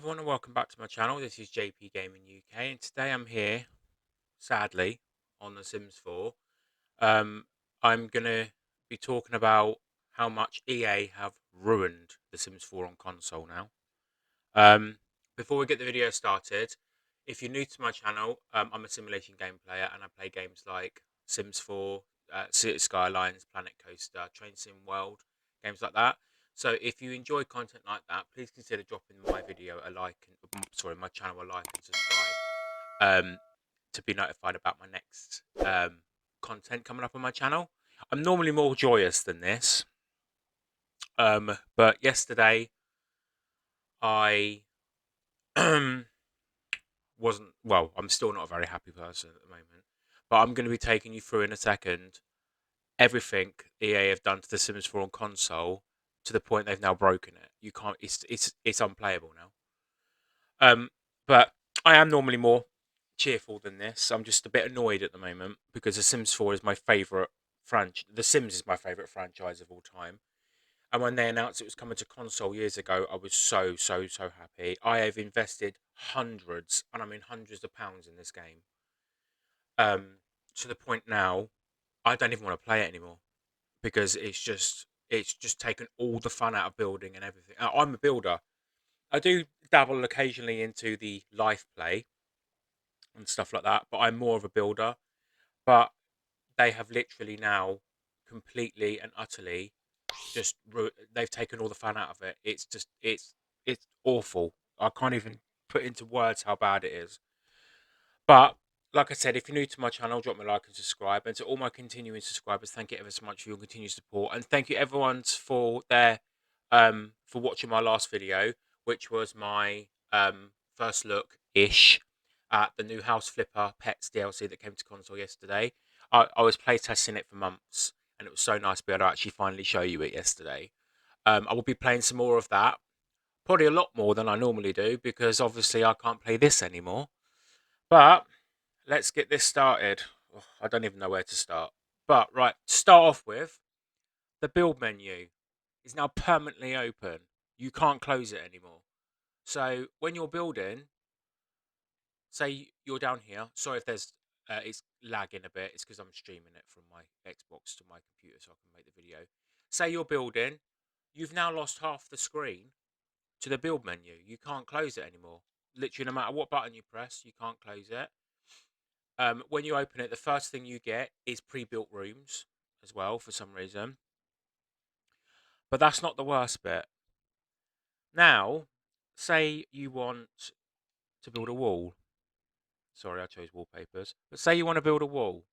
everyone, and welcome back to my channel. This is JP Gaming UK, and today I'm here, sadly, on The Sims 4. Um, I'm gonna be talking about how much EA have ruined The Sims 4 on console now. Um, Before we get the video started, if you're new to my channel, I'm a simulation game player, and I play games like Sims 4, City Skylines, Planet Coaster, Train Sim World, games like that. So if you enjoy content like that, please consider dropping my video a like, my channel a like and subscribe, to be notified about my next content coming up on my channel. I'm normally more joyous than this, but yesterday I wasn't, well, I'm still not a very happy person at the moment, but I'm going to be taking you through in a second everything EA have done to The Sims 4 on console to the point they've now broken it. You can't. It's unplayable now. But I am normally more cheerful than this. I'm just a bit annoyed at the moment because The Sims 4 is my favorite franchise. The Sims is my favorite franchise of all time. And when they announced it was coming to console years ago, I was so happy. I have invested hundreds, and I mean hundreds of pounds in this game. To the point now, I don't even want to play it anymore because it's just taken all the fun out of building and everything. I'm a builder. I do dabble occasionally into the life play and stuff like that, but I'm more of a builder. But they have literally now completely and utterly they've taken all the fun out of it. It's awful. I can't even put into words how bad it is. But like I said, if you're new to my channel, drop me a like and subscribe. And to all my continuing subscribers, thank you ever so much for your continued support. And thank you everyone for watching my last video, which was my first look ish at the new House Flipper Pets DLC that came to console yesterday. I was playtesting it for months, and it was so nice to be able to actually finally show you it yesterday. I will be playing some more of that, probably a lot more than I normally do, because obviously I can't play this anymore. But let's get this started. Oh, I don't even know where to start. But right, to start off with, the build menu is now permanently open. You can't close it anymore. So when you're building, say you're down here. Sorry if there's it's lagging a bit. It's because I'm streaming it from my Xbox to my computer so I can make the video. Say you're building, you've now lost half the screen to the build menu. You can't close it anymore. Literally, no matter what button you press, you can't close it. When you open it, the first thing you get is pre-built rooms as well for some reason. But that's not the worst bit. Now, say you want to build a wall. Sorry, I chose wallpapers. But say you want to build a wall.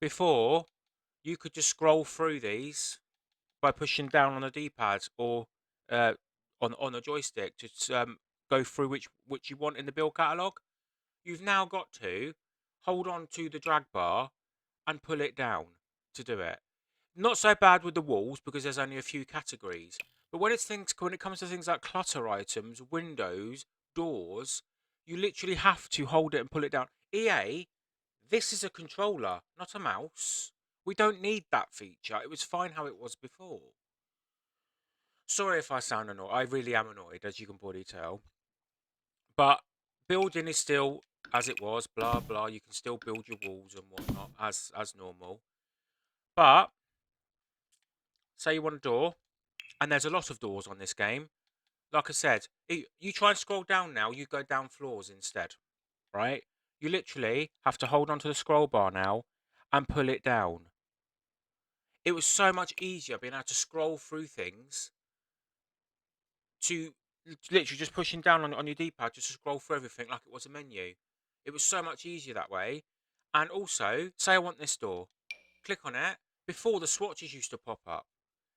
Before, you could just scroll through these by pushing down on the D-pad or uh, on a joystick to go through which you want in the build catalog. You've now got to hold on to the drag bar and pull it down to do it. Not so bad with the walls because there's only a few categories. But when it comes to things like clutter items, windows, doors, you literally have to hold it and pull it down. EA, this is a controller, not a mouse. We don't need that feature. It was fine how it was before. Sorry if I sound annoyed. I really am annoyed, as you can probably tell. But building is still as it was, blah blah. You can still build your walls and whatnot as normal. But say you want a door, and there's a lot of doors on this game. Like I said, you try and scroll down now, you go down floors instead, right? You literally have to hold onto the scroll bar now and pull it down. It was so much easier being able to scroll through things to literally just pushing down on your D-pad just to scroll through everything like it was a menu. It was so much easier that way. And also, say I want this door. Click on it. Before, the swatches used to pop up.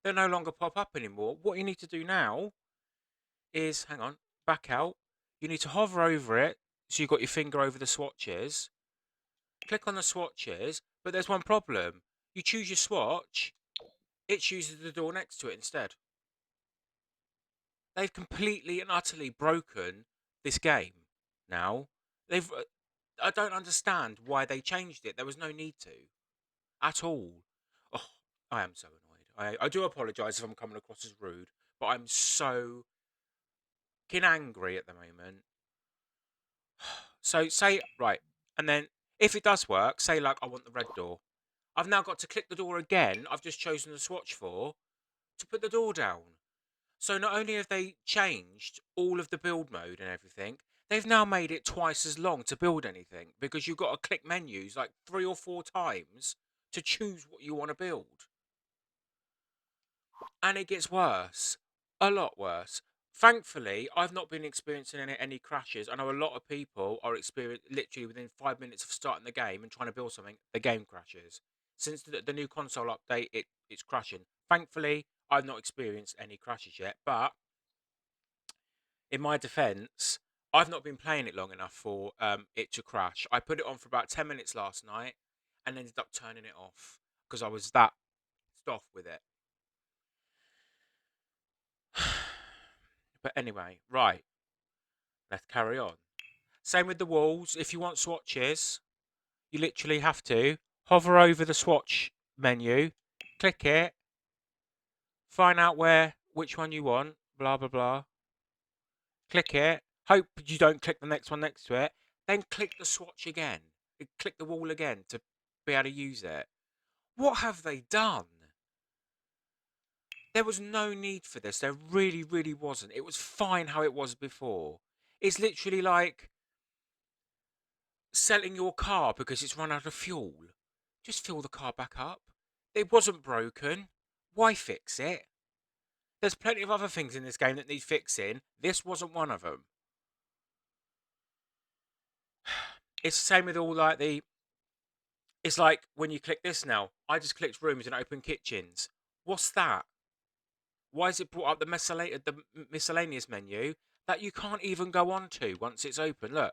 They no longer pop up anymore. What you need to do now is, hang on, back out. You need to hover over it so you've got your finger over the swatches. Click on the swatches, but there's one problem. You choose your swatch, it chooses the door next to it instead. They've completely and utterly broken this game now. I don't understand why they changed it. There was no need to at all. Oh, I am so annoyed. I do apologise if I'm coming across as rude, but I'm so fucking angry at the moment. So say right, and then if it does work, say like I want the red door. I've now got to click the door again. I've just chosen the swatch for to put the door down. So not only have they changed all of the build mode and everything, they've now made it twice as long to build anything because you've got to click menus like 3 or 4 times to choose what you want to build. And it gets worse, a lot worse. Thankfully, I've not been experiencing any crashes. I know a lot of people are experiencing literally within 5 minutes of starting the game and trying to build something, the game crashes. Since the new console update, it's crashing. Thankfully, I've not experienced any crashes yet, but in my defense, I've not been playing it long enough for it to crash. I put it on for about 10 minutes last night and ended up turning it off because I was that off with it. But anyway, right, let's carry on. Same with the walls. If you want swatches, you literally have to hover over the swatch menu, click it, find out which one you want, blah blah blah. Click it. Hope you don't click the next one next to it. Then click the swatch again. Click the wall again to be able to use it. What have they done? There was no need for this. There really, really wasn't. It was fine how it was before. It's literally like selling your car because it's run out of fuel. Just fill the car back up. It wasn't broken. Why fix it? There's plenty of other things in this game that need fixing. This wasn't one of them. It's the same with all like the. It's like when you click this now. I just clicked rooms and open kitchens. What's that? Why is it brought up the miscellaneous menu that you can't even go on to once it's open? Look,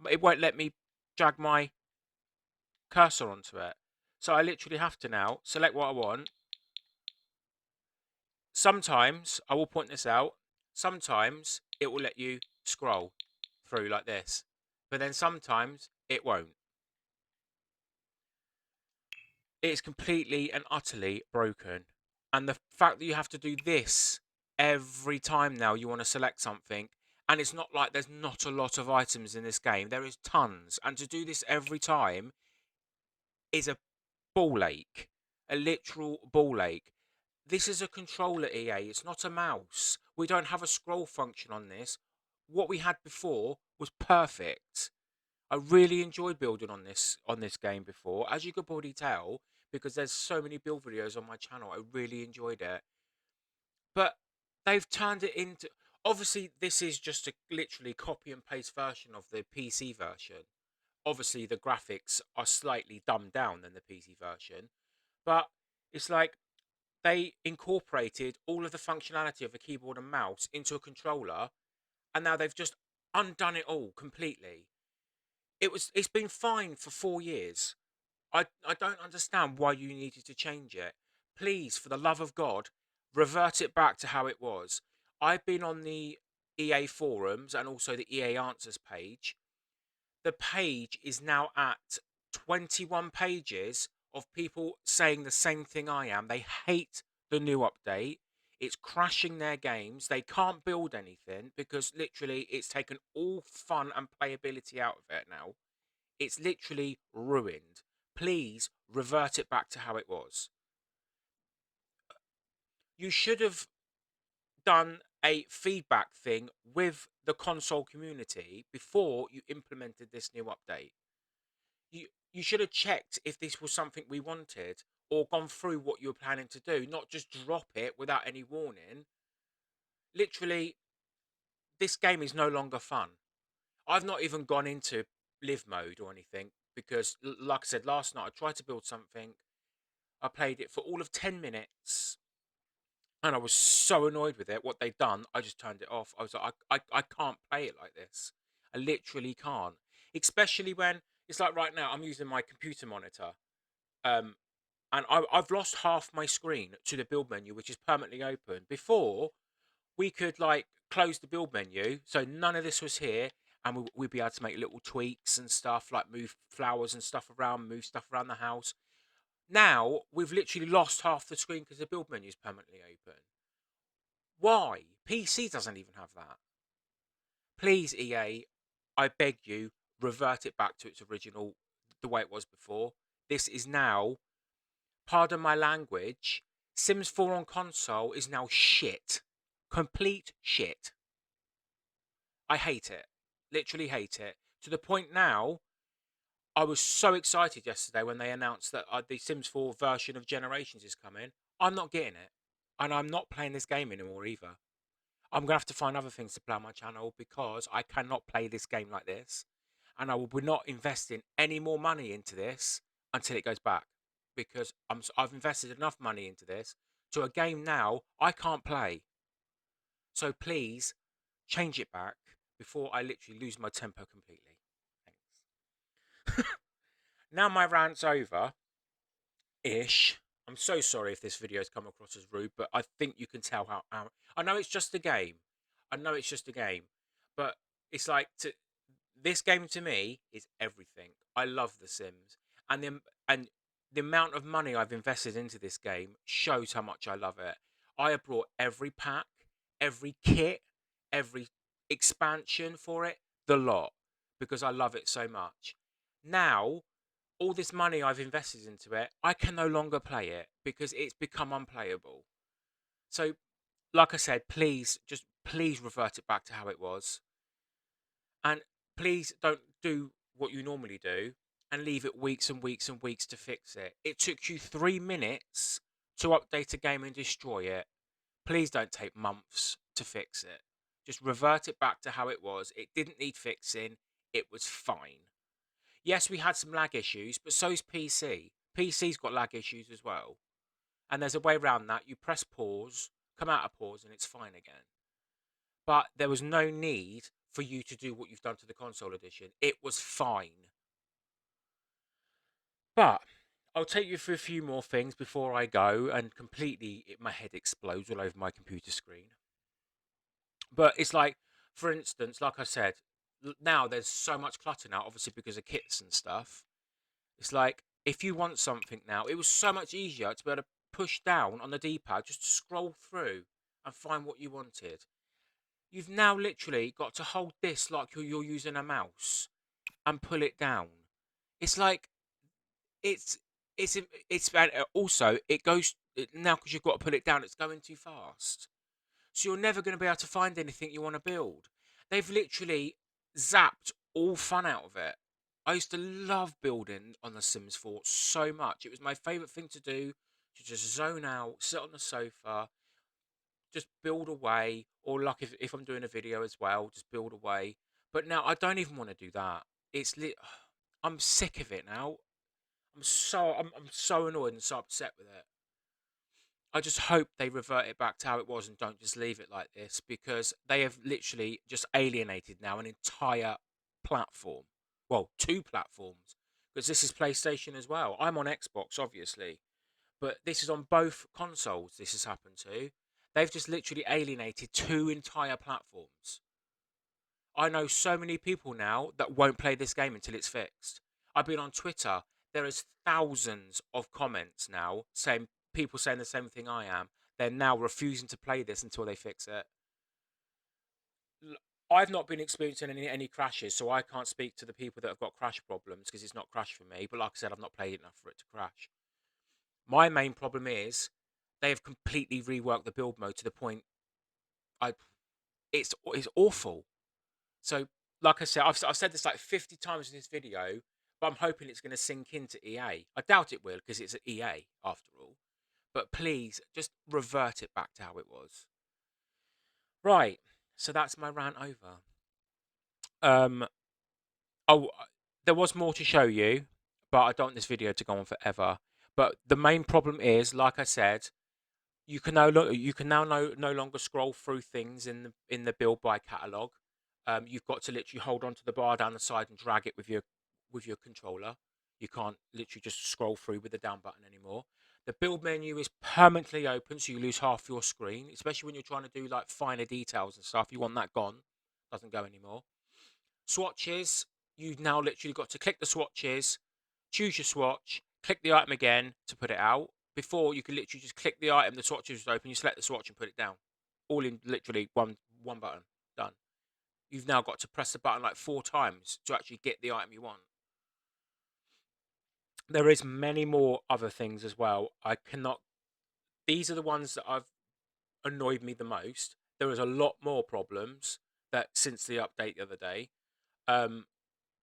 it won't let me drag my cursor onto it. So I literally have to now select what I want. Sometimes, I will point this out, sometimes it will let you scroll through like this. But then sometimes it won't. It's completely and utterly broken. And the fact that you have to do this every time now you want to select something, and it's not like there's not a lot of items in this game. There is tons. And to do this every time is a ball ache. A literal ball ache. This is a controller, EA. It's not a mouse. We don't have a scroll function on this. What we had before was perfect. I really enjoyed building on this game before, as you could probably tell, because there's so many build videos on my channel. I really enjoyed it, but they've turned it into. Obviously, this is just a literally copy and paste version of the PC version. Obviously, the graphics are slightly dumbed down than the PC version, but it's like they incorporated all of the functionality of a keyboard and mouse into a controller, and now they've just undone it all completely. It's been fine for 4 years. I don't understand why you needed to change it. Please, for the love of God, revert it back to how it was. I've been on the EA forums and also the EA answers page. The page is now at 21 pages of people saying the same thing I am. They hate the new update. It's crashing their games. They can't build anything because literally it's taken all fun and playability out of it now. It's literally ruined. Please revert it back to how it was. You should have done a feedback thing with the console community before you implemented this new update. You should have checked if this was something we wanted or gone through what you were planning to do, not just drop it without any warning. Literally, this game is no longer fun. I've not even gone into live mode or anything because, like I said last night, I tried to build something. I played it for all of 10 minutes and I was so annoyed with it. What they'd done, I just turned it off. I was like, I can't play it like this. I literally can't. Especially when it's like right now, I'm using my computer monitor. Um, and I've lost half my screen to the build menu, which is permanently open. Before, we could like close the build menu, so none of this was here, and we'd be able to make little tweaks and stuff, like move flowers and stuff around, move stuff around the house. Now we've literally lost half the screen because the build menu is permanently open. Why? PC doesn't even have that. Please, EA, I beg you, revert it back to its original, the way it was before. This is now, pardon my language, Sims 4 on console is now shit. Complete shit. I hate it. Literally hate it. To the point now, I was so excited yesterday when they announced that the Sims 4 version of Generations is coming. I'm not getting it. And I'm not playing this game anymore either. I'm going to have to find other things to play on my channel because I cannot play this game like this. And I will be not investing any more money into this until it goes back. Because I've invested enough money into this to a game now I can't play. So please change it back before I literally lose my temper completely. Thanks. Now my rant's over ish. I'm so sorry if this video has come across as rude, but I think you can tell how I know it's just a game. I know it's just a game, but it's like this game to me is everything. I love The Sims, and the amount of money I've invested into this game shows how much I love it. I have brought every pack, every kit, every expansion for it, the lot, because I love it so much. Now all this money I've invested into it, I can no longer play it because it's become unplayable. So, like I said, please revert it back to how it was. And please don't do what you normally do and leave it weeks and weeks and weeks to fix it. It took you 3 minutes to update a game and destroy it. Please don't take months to fix it. Just revert it back to how it was. It didn't need fixing. It was fine. Yes, we had some lag issues, but so's PC. PC's got lag issues as well. And there's a way around that. You press pause, come out of pause, and it's fine again. But there was no need for you to do what you've done to the console edition. It was fine. But I'll take you through a few more things before I go and my head explodes all over my computer screen. But it's like, for instance, like I said, now there's so much clutter now, obviously because of kits and stuff. It's like, if you want something now, it was so much easier to be able to push down on the D-pad, just to scroll through and find what you wanted. You've now literally got to hold this like you're using a mouse and pull it down. It's like, it's, also, it goes, now because you've got to pull it down, it's going too fast. So you're never going to be able to find anything you want to build. They've literally zapped all fun out of it. I used to love building on The Sims 4 so much. It was my favourite thing to do, to just zone out, sit on the sofa, just build away, or like if I'm doing a video as well, just build away. But now I don't even want to do that. I'm sick of it now. I'm so annoyed and so upset with it. I just hope they revert it back to how it was and don't just leave it like this, because they have literally just alienated now an entire platform. Well, two platforms, because this is PlayStation as well. I'm on Xbox, obviously, but this is on both consoles. This has happened to. They've just literally alienated two entire platforms. I know so many people now that won't play this game until it's fixed. I've been on Twitter. There is thousands of comments now saying people saying the same thing I am. They're now refusing to play this until they fix it. I've not been experiencing any crashes, so I can't speak to the people that have got crash problems because it's not crashed for me. But like I said, I've not played enough for it to crash. My main problem is they have completely reworked the build mode to the point it's awful. So, like I said, I've said this like 50 times in this video, but I'm hoping it's going to sink into EA. I doubt it will because it's EA after all. But please, just revert it back to how it was. Right. So that's my rant over. Um. Oh, there was more to show you, but I don't want this video to go on forever. But the main problem is, like I said, you can now no longer scroll through things in the build by catalog. You've got to literally hold onto the bar down the side and drag it with your controller. You can't literally just scroll through with the down button anymore. The build menu is permanently open, so you lose half your screen, especially when you're trying to do like finer details and stuff. You want that gone, doesn't go anymore. Swatches, you've now literally got to click the swatches, choose your swatch, click the item again to put it out. Before, you could literally just click the item, the swatches was open, you select the swatch and put it down. All in literally one button. Done. you've now got to press the button like 4 times to actually get the item you want. There is many more other things as well. I cannot These are the ones that have annoyed me the most. There is a lot more problems that since the update the other day. Um,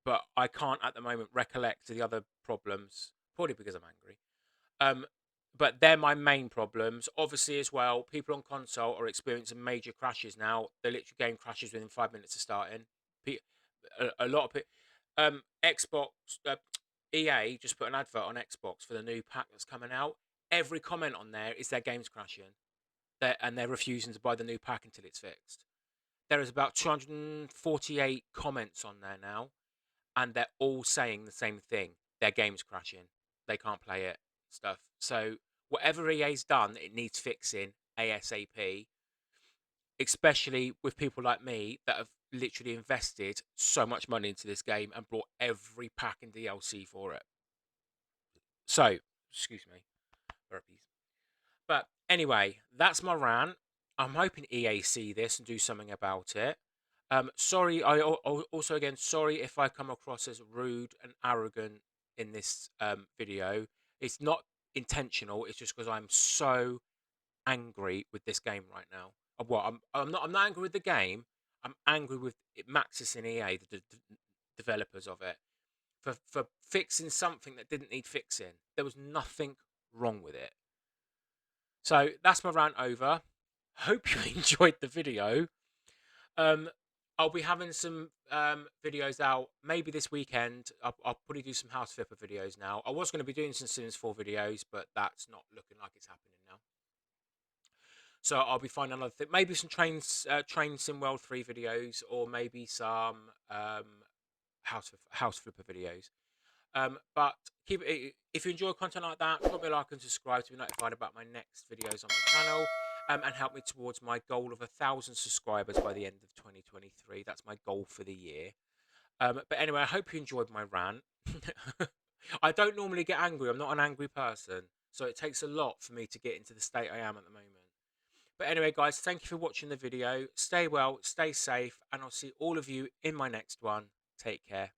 but I can't at the moment recollect the other problems, probably because I'm angry. Um, but they're my main problems. Obviously, as well, people on console are experiencing major crashes now. The literal game crashes within 5 minutes of starting. A lot of people. Xbox, EA just put an advert on Xbox for the new pack that's coming out. Every comment on there is their game's crashing, and they're refusing to buy the new pack until it's fixed. There is about 248 comments on there now, and they're all saying the same thing. Their game's crashing. They can't play it. Stuff. So whatever EA's done, it needs fixing ASAP. Especially with people like me that have literally invested so much money into this game and bought every pack and DLC for it. So, excuse me, burpees. But anyway, that's my rant. I'm hoping EA see this and do something about it. Sorry, also again sorry if I come across as rude and arrogant in this video. It's not intentional. It's just because I'm so angry with this game right now. Well, I'm not angry with the game. I'm angry with Maxis and EA, the developers of it, for fixing something that didn't need fixing. There was nothing wrong with it. So that's my rant over. Hope you enjoyed the video. Um, I'll be having some videos out maybe this weekend. I'll probably do some House Flipper videos now. I was going to be doing some Sims 4 videos, but that's not looking like it's happening now. So I'll be finding another thing. Maybe some Train Sim World 3 videos, or maybe some House Flipper videos. But keep it, if you enjoy content like that, drop me a like and subscribe to be notified about my next videos on my channel, and help me towards my goal of 1,000 subscribers by the end of 2023. That's my goal for the year. But anyway, I hope you enjoyed my rant. I don't normally get angry. I'm not an angry person, so it takes a lot for me to get into the state I am at the moment. But anyway, guys, thank you for watching the video. Stay well, stay safe, and I'll see all of you in my next one. Take care.